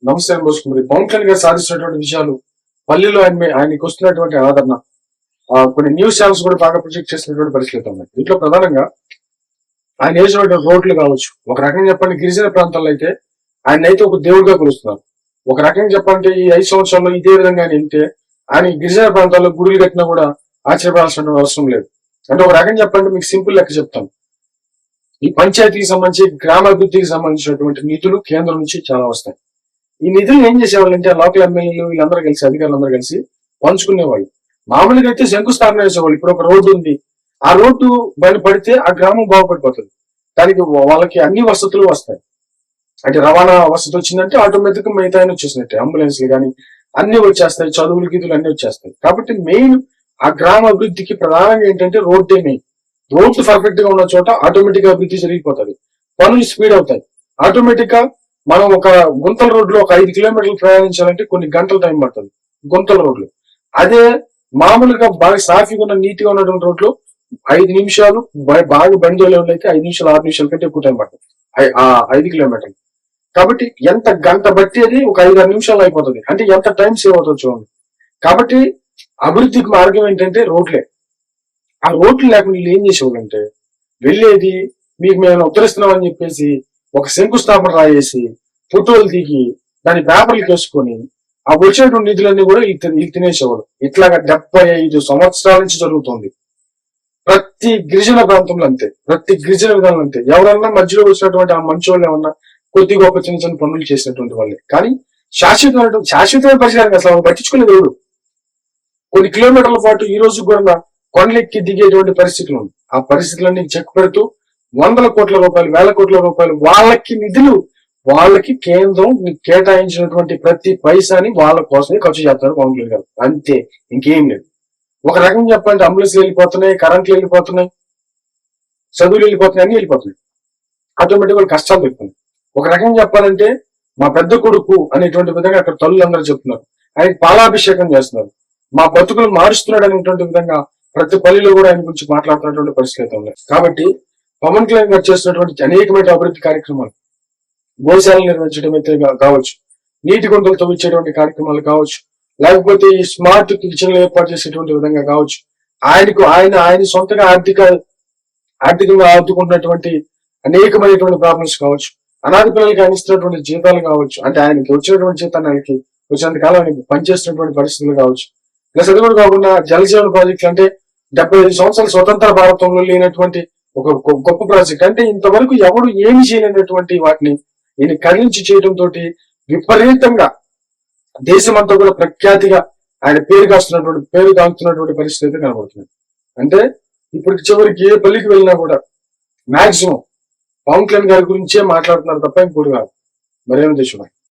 నమస్తే బోసుకుమారి. పవన్ కళ్యాణ్ గారు సాధిస్తున్నటువంటి విషయాలు, పల్లెలో ఆయనకి వస్తున్నటువంటి ఆదరణ, కొన్ని న్యూస్ ఛానల్స్ కూడా బాగా ప్రొజెక్ట్ చేసినటువంటి పరిస్థితులు ఉన్నాయి. దీంట్లో ప్రధానంగా ఆయన వేసినటువంటి రోడ్లు కావచ్చు. ఒక రకంగా చెప్పండి, గిరిజన ప్రాంతాల్లో అయితే ఆయన అయితే ఒక దేవుడిగా కొలుస్తున్నారు. ఒక రకంగా చెప్పాలంటే ఈ 5 సంవత్సరాల్లో ఇదే విధంగా వెళ్తే ఆయన గిరిజన ప్రాంతాల్లో గుడులు కట్టినా కూడా ఆశ్చర్యపడాల్సిన అవసరం లేదు. అంటే ఒక రకంగా చెప్పండి, మీకు సింపుల్ లెక్క చెప్తాను. ఈ పంచాయతీకి సంబంధించి, గ్రామాభివృద్ధికి సంబంధించినటువంటి నిధులు కేంద్రం నుంచి చాలా వస్తాయి. ఈ నిధులు ఏం చేసేవాళ్ళంటే లోకల్ ఎమ్మెల్యేలు వీళ్ళందరూ కలిసి, అధికారులందరూ కలిసి పంచుకునేవాళ్ళు. మామూలుగా అయితే శంకుస్థాపన చేసేవాళ్ళు. ఇప్పుడు ఒక రోడ్డు ఉంది, ఆ రోడ్డు బయటపడితే ఆ గ్రామం బాగుపడిపోతుంది. దానికి వాళ్ళకి అన్ని వసతులు వస్తాయి. అంటే రవాణా వసతి వచ్చిందంటే ఆటోమేటిక్ మిగతా వచ్చేసినట్టే. అంబులెన్స్లు కానీ అన్ని వచ్చేస్తాయి, చదువులు గీదులు అన్ని వచ్చేస్తాయి. కాబట్టి మెయిన్ ఆ గ్రామ అభివృద్ధికి ప్రధానంగా ఏంటంటే రోడ్డే మెయిన్. రోడ్లు పర్ఫెక్ట్ గా ఉన్న చోట ఆటోమేటిక్ గా అభివృద్ధి జరిగిపోతుంది, పనులు స్పీడ్ అవుతాయి. ఆటోమేటిక్ గా మనం ఒక గుంతల రోడ్లో ఒక 5 కిలోమీటర్లు ప్రయాణించాలంటే కొన్ని గంటల టైం పడుతుంది గుంతల రోడ్లు. అదే మామూలుగా బాగా సాఫీగా ఉన్న నీట్గా ఉన్నటువంటి రోడ్లు 5 నిమిషాలు, బాగా బండి అయితే 5 నిమిషాలు 6 నిమిషాల కంటే ఎక్కువ టైం పడుతుంది 5 కిలోమీటర్లు. కాబట్టి ఎంత గంట బట్టి అది ఒక 5-6 నిమిషాలు అయిపోతుంది. అంటే ఎంత టైం సేవ్ అవుతుంది చూడండి. కాబట్టి అభివృద్ధికి మార్గం ఏంటంటే రోడ్లే. ఆ రోడ్లు లేకుండా వీళ్ళు ఏం చేసేవాళ్ళంటే, వెళ్ళేది మీకు మేము ఉత్తరిస్తున్నామని చెప్పేసి ఒక శంకుస్థాపన రాయేసి ఫోటోలు దిగి దాని పేపర్లకు వేసుకొని ఆ వచ్చేటువంటి నిధులన్నీ కూడా వీళ్ళు తినేసేవాడు. ఇట్లాగా 75 సంవత్సరాల నుంచి జరుగుతుంది. ప్రతి గిరిజన ప్రాంతంలో అంతే, ప్రతి గిరిజన విధానం అంతే. ఎవరన్నా మధ్యలో వచ్చినటువంటి ఆ మంచి వాళ్ళు ఏమన్నా కొద్ది గొప్ప చిన్న చిన్న పనులు చేసినటువంటి వాళ్ళే. కానీ శాశ్వతమైన పరిష్కారం అసలు పట్టించుకునేది ఎవరు? కొన్ని కిలోమీటర్ల పాటు ఈ రోజు కూడా కొండలెక్కి దిగేటువంటి పరిస్థితులు ఉంది. ఆ పరిస్థితులన్నీ చెక్ పెడుతూ 100 కోట్ల రూపాయలు, 1000 కోట్ల రూపాయలు వాళ్ళకి నిధులు, వాళ్ళకి కేంద్రం కేటాయించినటువంటి ప్రతి పైసాని వాళ్ళ కోసమే ఖర్చు చేస్తారు పవన్ కళ్యాణ్ గారు. అంతే, ఇంకేం లేదు. ఒక రకంగా చెప్పాలంటే అంబులెన్స్లు వెళ్ళిపోతున్నాయి, కరెంట్లు వెళ్ళిపోతున్నాయి, చదువులు వెళ్ళిపోతున్నాయి, అన్ని వెళ్ళిపోతున్నాయి. ఆటోమేటిక్ వాళ్ళు కష్టాలు పెడుతున్నాయి. ఒక రకంగా చెప్పాలంటే మా పెద్ద కొడుకు అనేటువంటి విధంగా అక్కడ తల్లులు అందరూ చెప్తున్నారు. ఆయనకి పాలాభిషేకం చేస్తున్నారు. మా బతుకులు మారుస్తున్నాడు అనేటువంటి విధంగా ప్రతి పల్లెలో కూడా ఆయన గురించి మాట్లాడుతున్నటువంటి పరిస్థితి ఉన్నాయి. కాబట్టి పవన్ కళ్యాణ్ గారు చేస్తున్నటువంటి అనేకమైన అభివృద్ధి కార్యక్రమాలు, గోశాలను నిర్వహించడం అయితే కావచ్చు, నీటి గుంటలు తవ్వించేటువంటి కార్యక్రమాలు కావచ్చు, లేకపోతే ఈ స్మార్ట్ కిచెన్లు ఏర్పాటు చేసేటువంటి విధంగా కావచ్చు, ఆయన సొంతగా ఆర్థికంగా ఆదుకుంటున్నటువంటి అనేకమైనటువంటి ప్రాబ్లమ్స్ కావచ్చు, అనాథ పిల్లలకి ఆయన ఇస్తున్నటువంటి జీతాలు కావచ్చు, అంటే ఆయనకి వచ్చినటువంటి జీతాన్ని ఆయనకి వచ్చినంత కాలం ఆయనకి పనిచేస్తున్నటువంటి పరిస్థితులు కావచ్చు. ప్లస్ అది కూడా కాకుండా జలజీవన ప్రాజెక్టులు, అంటే 75 సంవత్సరాల స్వతంత్ర భారతంలో లేనటువంటి ఒక గొప్ప ప్రాజెక్ట్. అంటే ఇంతవరకు ఎవరు ఏమి చేయలేనటువంటి వాటిని ఈయన కదిలించి చేయడంతో విపరీతంగా దేశమంతా కూడా ప్రఖ్యాతిగా ఆయన పేరు గాంచుతున్నటువంటి పరిస్థితి అయితే కనబడుతుంది. అంటే ఇప్పుడు చివరికి ఏ పల్లికి వెళ్ళినా కూడా మాక్సిమం పవన్ కళ్యాణ్ గారి గురించే మాట్లాడుతున్నారు తప్ప ఇంకోటి కాదు. మరేమి దేశం.